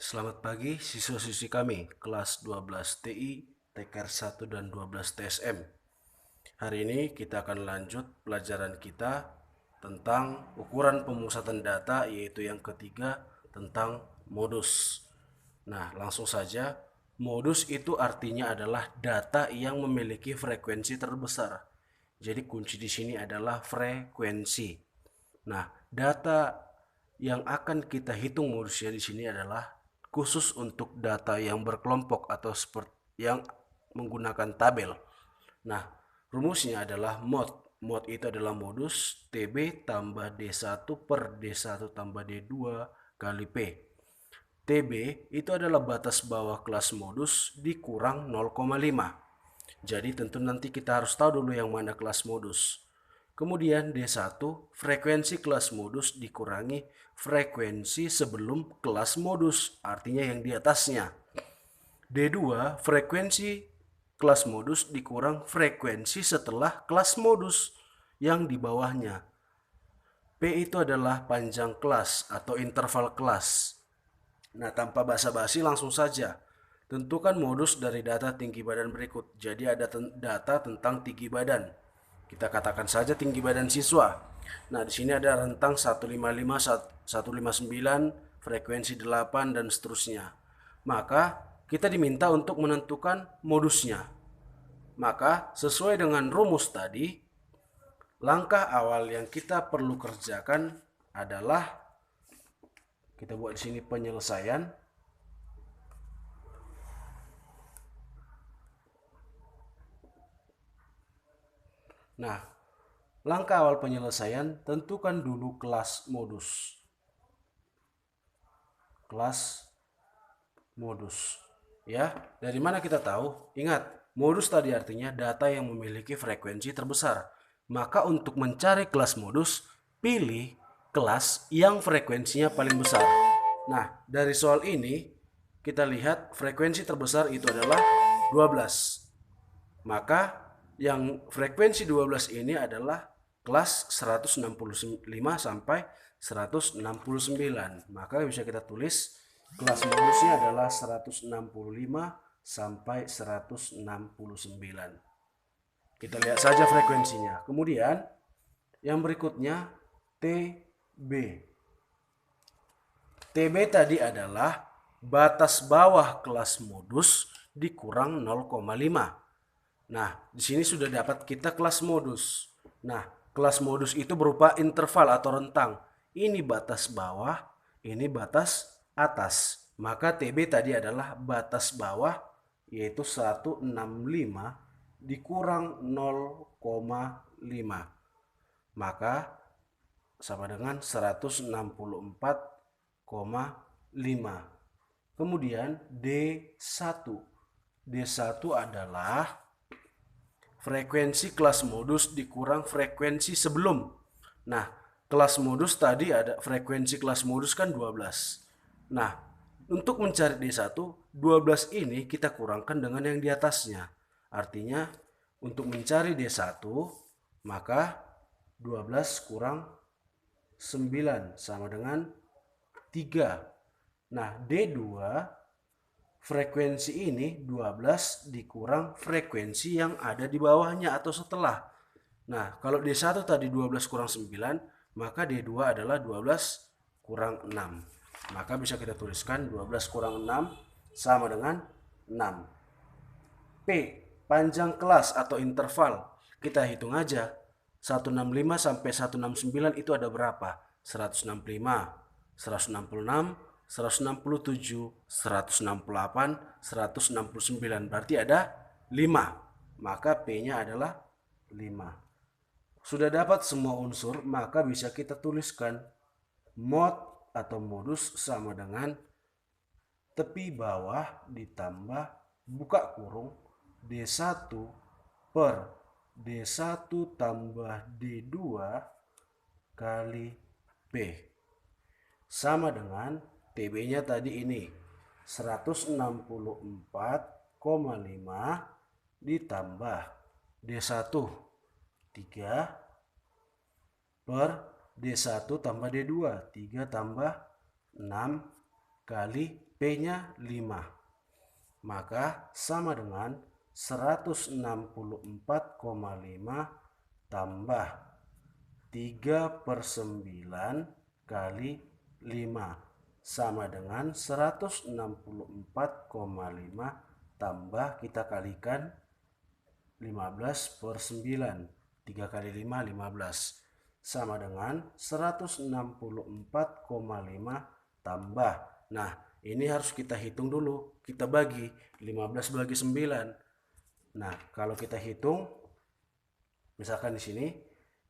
Selamat pagi siswa-siswi kami kelas 12 TI, TKR 1 dan 12 TSM. Hari ini kita akan lanjut pelajaran kita tentang ukuran pemusatan data, yaitu yang ketiga tentang modus. Nah, langsung saja. Modus itu artinya adalah data yang memiliki frekuensi terbesar. Jadi kunci di sini adalah frekuensi. Nah, data yang akan kita hitung modusnya di sini adalah khusus untuk data yang berkelompok atau seperti yang menggunakan tabel. Nah, rumusnya adalah mod. Mod itu adalah modus TB tambah D1 per D1 tambah D2 kali P. TB itu adalah batas bawah kelas modus dikurang 0,5. Jadi tentu nanti kita harus tahu dulu yang mana kelas modus. Kemudian D1, frekuensi kelas modus dikurangi frekuensi sebelum kelas modus, artinya yang di atasnya. D2, frekuensi kelas modus dikurang frekuensi setelah kelas modus yang di bawahnya. P itu adalah panjang kelas atau interval kelas. Nah, tanpa basa-basi langsung saja. Tentukan modus dari data tinggi badan berikut. Jadi ada data tentang tinggi badan. Kita katakan saja tinggi badan siswa. Nah, di sini ada rentang 155, 159, frekuensi 8 dan seterusnya. Maka kita diminta untuk menentukan modusnya. Maka sesuai dengan rumus tadi, langkah awal yang kita perlu kerjakan adalah kita buat di sini penyelesaian. Nah, langkah awal penyelesaian, tentukan dulu kelas modus. Kelas modus. Ya, dari mana kita tahu? Ingat, modus tadi artinya data yang memiliki frekuensi terbesar. Maka untuk mencari kelas modus, pilih kelas yang frekuensinya paling besar. Nah, dari soal ini kita lihat frekuensi terbesar itu adalah 12. Maka yang frekuensi 12 ini adalah kelas 165 sampai 169. Maka bisa kita tulis kelas modusnya adalah 165 sampai 169. Kita lihat saja frekuensinya. Kemudian yang berikutnya TB. TB tadi adalah batas bawah kelas modus dikurang 0,5. Nah, di sini sudah dapat kita kelas modus. Nah, kelas modus itu berupa interval atau rentang. Ini batas bawah, ini batas atas. Maka TB tadi adalah batas bawah, yaitu 165 dikurang 0,5. Maka sama dengan 164,5. Kemudian D1. D1 adalah frekuensi kelas modus dikurang frekuensi sebelum. Nah, kelas modus tadi ada frekuensi kelas modus kan 12. Nah, untuk mencari D1, 12 ini kita kurangkan dengan yang di atasnya. Artinya, untuk mencari D1, maka 12 kurang 9 sama dengan 3. Nah, D2 frekuensi ini 12 dikurang frekuensi yang ada di bawahnya atau setelah. Nah, kalau D1 tadi 12 kurang 9, maka D2 adalah 12 kurang 6. Maka bisa kita tuliskan 12 kurang 6 sama dengan 6. P, panjang kelas atau interval. Kita hitung aja. 165 sampai 169 itu ada berapa? 165, 166, 167, 168, 169. Berarti ada 5. Maka P-nya adalah 5. Sudah dapat semua unsur, maka bisa kita tuliskan mod atau modus sama dengan tepi bawah ditambah buka kurung D1 per D1 tambah D2 kali P. Sama dengan TB-nya tadi ini 164,5 ditambah D1 3 per D1 tambah D2 3 tambah 6 kali P-nya 5. Maka sama dengan 164,5 tambah 3/9 kali 5 sama dengan 164,5 tambah kita kalikan 15/9. 3 kali 5, 15. Sama dengan 164,5 tambah. Nah, ini harus kita hitung dulu. Kita bagi 15 bagi 9. Nah, kalau kita hitung misalkan di sini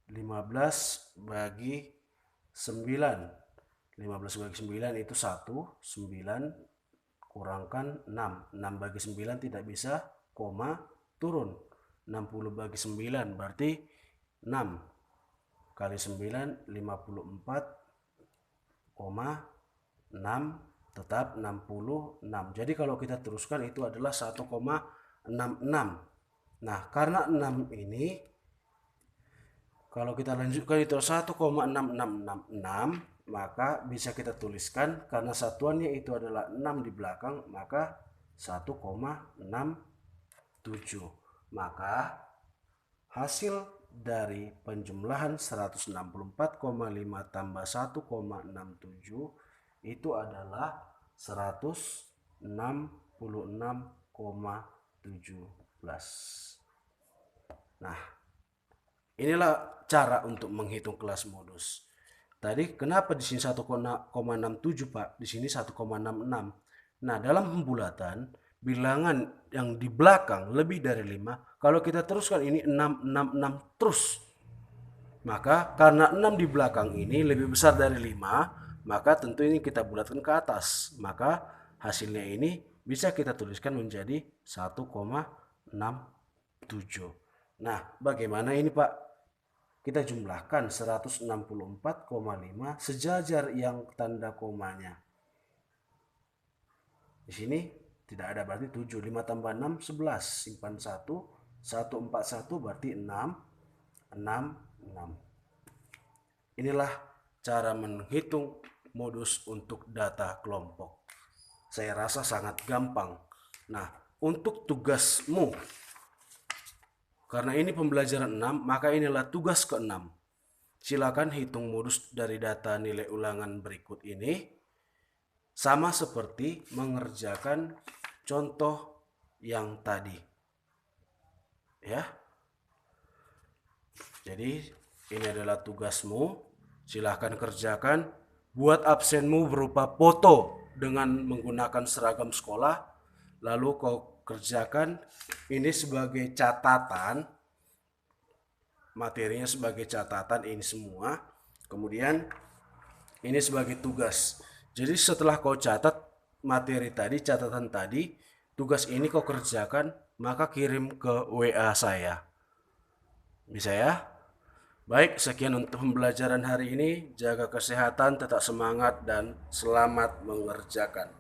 15 bagi 9. 15 bagi 9 itu 1, 9 kurangkan 6. 6 bagi 9 tidak bisa, koma, turun. 60 bagi 9 berarti 6 kali 9 54,6 tetap 66. Jadi kalau kita teruskan itu adalah 1,66. Nah, karena 6 ini kalau kita lanjutkan itu 1,6666, maka bisa kita tuliskan karena satuannya itu adalah 6 di belakang, maka 1,67. Maka hasil dari penjumlahan 164,5 tambah 1,67 itu adalah 166,17. Nah, inilah cara untuk menghitung kelas modus. Tadi kenapa di sini 1,67 Pak, di sini 1,66. Nah, dalam pembulatan bilangan yang di belakang lebih dari 5, kalau kita teruskan ini 6, 6, 6 terus. Maka karena 6 di belakang ini lebih besar dari 5, maka tentu ini kita bulatkan ke atas. Maka hasilnya ini bisa kita tuliskan menjadi 1,67. Nah, bagaimana ini Pak? Kita jumlahkan 164,5 sejajar yang tanda komanya. Di sini tidak ada, berarti 7. 5 tambah 6, 11. Simpan 1. 141 berarti 6. 6, 6. Inilah cara menghitung modus untuk data kelompok. Saya rasa sangat gampang. Nah, untuk tugasmu, karena ini pembelajaran 6, maka inilah tugas ke-6. Silakan hitung modus dari data nilai ulangan berikut ini. Sama seperti mengerjakan contoh yang tadi. Ya. Jadi ini adalah tugasmu. Silahkan kerjakan. Buat absenmu berupa foto dengan menggunakan seragam sekolah. Lalu kau kerjakan ini sebagai catatan. Materinya sebagai catatan ini semua. Kemudian ini sebagai tugas. Jadi setelah kau catat materi tadi, catatan tadi, tugas ini kau kerjakan, maka kirim ke WA saya. Bisa ya? Baik, sekian untuk pembelajaran hari ini. Jaga kesehatan, tetap semangat, dan selamat mengerjakan.